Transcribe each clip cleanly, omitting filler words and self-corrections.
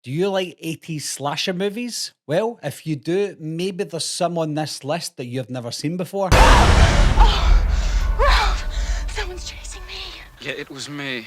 Do you like 80s slasher movies? Well, if you do, maybe there's some on this list that you've never seen before. Oh, Ralph! Someone's chasing me. Yeah, it was me.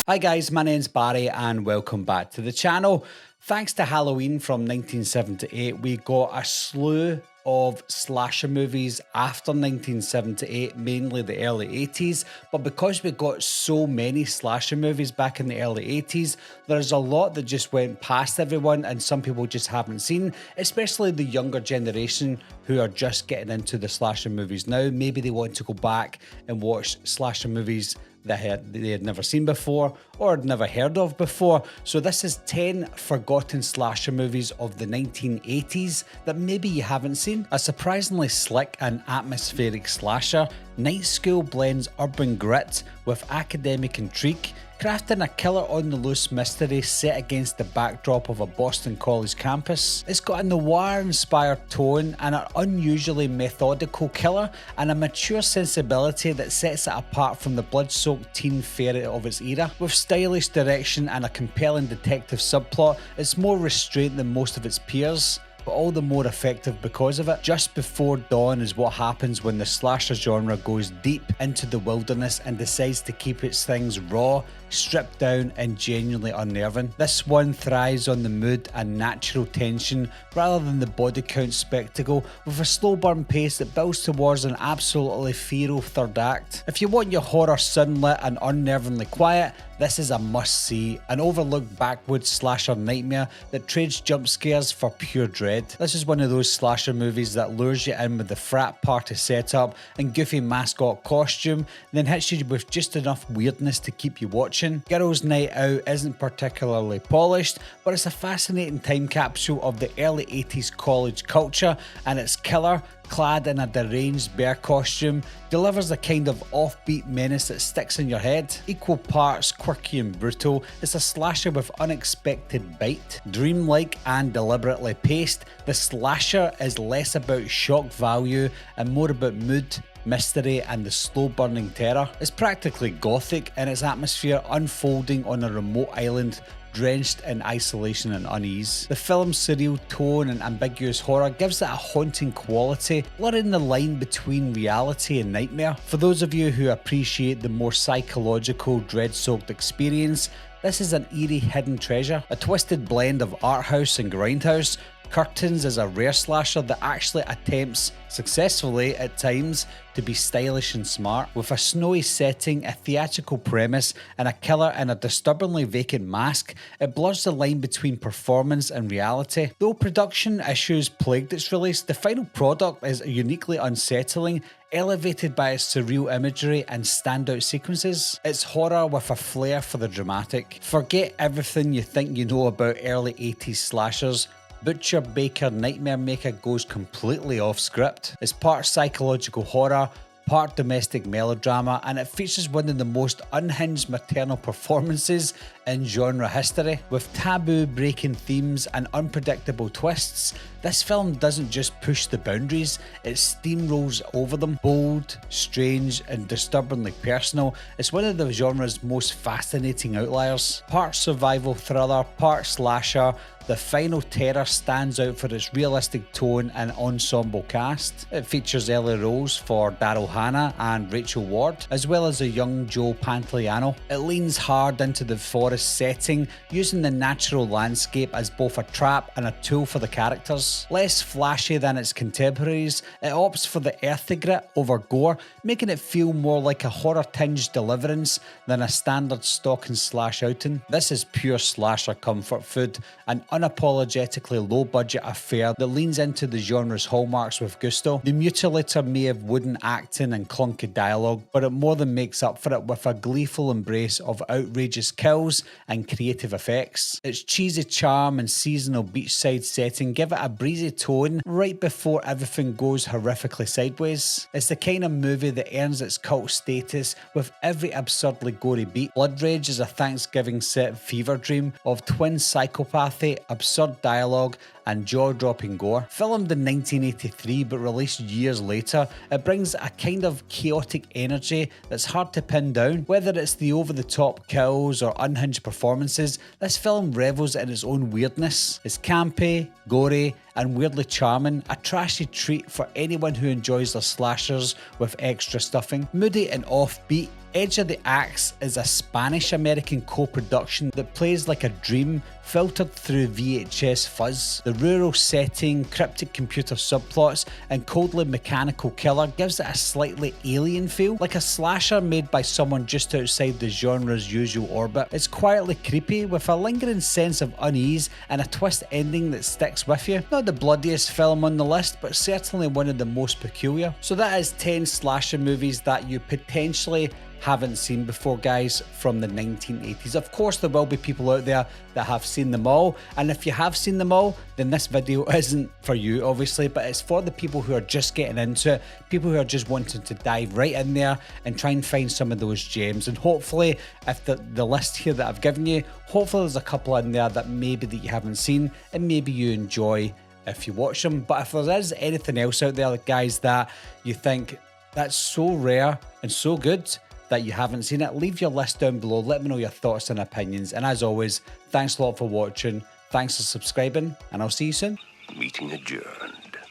Hi guys, my name's Barry and welcome back to the channel. Thanks to Halloween from 1978, we got a slew of slasher movies after 1978, mainly the early 80s, but because we got so many slasher movies back in the early 80s, there's a lot that just went past everyone and some people just haven't seen, especially the younger generation who are just getting into the slasher movies now. Maybe they want to go back and watch slasher movies that they had never seen before or had never heard of before. So this is 10 forgotten slasher movies of the 1980s that maybe you haven't seen. A surprisingly slick and atmospheric slasher, Night School blends urban grit with academic intrigue, crafting a killer on the loose mystery set against the backdrop of a Boston college campus. It's got a noir-inspired tone and an unusually methodical killer and a mature sensibility that sets it apart from the blood-soaked teen fairy of its era. With stylish direction and a compelling detective subplot, it's more restrained than most of its peers, but all the more effective because of it. Just Before Dawn is what happens when the slasher genre goes deep into the wilderness and decides to keep its things raw, stripped down and genuinely unnerving. This one thrives on the mood and natural tension rather than the body count spectacle, with a slow burn pace that builds towards an absolutely feral third act. If you want your horror sunlit and unnervingly quiet, this is a must-see, an overlooked backwoods slasher nightmare that trades jump scares for pure dread. This is one of those slasher movies that lures you in with the frat party setup and goofy mascot costume, then hits you with just enough weirdness to keep you watching. Girls' Night Out isn't particularly polished, but it's a fascinating time capsule of the early 80s college culture, and its killer, clad in a deranged bear costume, delivers a kind of offbeat menace that sticks in your head. Equal parts quirky and brutal, it's a slasher with unexpected bite. Dreamlike and deliberately paced, the slasher is less about shock value and more about mood, mystery and the slow burning terror. It's practically gothic in its atmosphere, unfolding on a remote island drenched in isolation and unease. The film's surreal tone and ambiguous horror gives it a haunting quality, blurring the line between reality and nightmare. For those of you who appreciate the more psychological, dread-soaked experience, this is an eerie hidden treasure. A twisted blend of art house and grindhouse, Curtains is a rare slasher that actually attempts, successfully at times, to be stylish and smart. With a snowy setting, a theatrical premise, and a killer in a disturbingly vacant mask, it blurs the line between performance and reality. Though production issues plagued its release, the final product is uniquely unsettling, elevated by its surreal imagery and standout sequences. It's horror with a flair for the dramatic. Forget everything you think you know about early 80s slashers. Butcher Baker Nightmare Maker goes completely off script. It's part psychological horror, part domestic melodrama, and it features one of the most unhinged maternal performances in genre history. With taboo-breaking themes and unpredictable twists, this film doesn't just push the boundaries, it steamrolls over them. Bold, strange, and disturbingly personal, it's one of the genre's most fascinating outliers. Part survival thriller, part slasher, the final terror stands out for its realistic tone and ensemble cast. It features early roles for Daryl Hannah and Rachel Ward, as well as a young Joe Pantoliano. It leans hard into the forest setting, using the natural landscape as both a trap and a tool for the characters. Less flashy than its contemporaries, it opts for the earthy grit over gore, making it feel more like a horror-tinged deliverance than a standard stock and slash outing. This is pure slasher comfort food, an unapologetically low-budget affair that leans into the genre's hallmarks with gusto. The Mutilator may have wooden acting and clunky dialogue, but it more than makes up for it with a gleeful embrace of outrageous kills and creative effects. Its cheesy charm and seasonal beachside setting give it a breezy tone right before everything goes horrifically sideways. It's the kind of movie that earns its cult status with every absurdly gory beat. Blood Rage is a Thanksgiving set fever dream of twin psychopathy, absurd dialogue, and jaw-dropping gore. Filmed in 1983 but released years later, it brings a kind of chaotic energy that's hard to pin down. Whether it's the over-the-top kills or unhinged performances, this film revels in its own weirdness. It's campy, gory, and weirdly charming, a trashy treat for anyone who enjoys their slashers with extra stuffing. Moody and offbeat, Edge of the Axe is a Spanish-American co-production that plays like a dream filtered through VHS fuzz. The rural setting, cryptic computer subplots, and coldly mechanical killer gives it a slightly alien feel, like a slasher made by someone just outside the genre's usual orbit. It's quietly creepy, with a lingering sense of unease and a twist ending that sticks with you. Not the bloodiest film on the list, but certainly one of the most peculiar. So that is 10 slasher movies that you potentially haven't seen before, guys, from the 1980s. Of course, there will be people out there that have seen them all, and if you have seen them all, then this video isn't for you, obviously, but it's for the people who are just getting into it, people who are just wanting to dive right in there and try and find some of those gems. And hopefully, if the list here that I've given you, hopefully there's a couple in there that maybe that you haven't seen and maybe you enjoy if you watch them. But if there is anything else out there, guys, that you think that's so rare and so good that you haven't seen it, leave your list down below. Let me know your thoughts and opinions. And as always, thanks a lot for watching. Thanks for subscribing, and I'll see you soon. Meeting adjourned.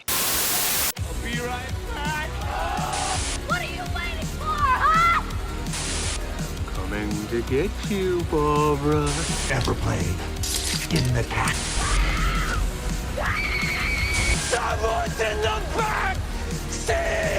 I'll be right back. What are you waiting for, huh? Coming to get you, Barbara. Ever played in the cat? Someone's in the back seat!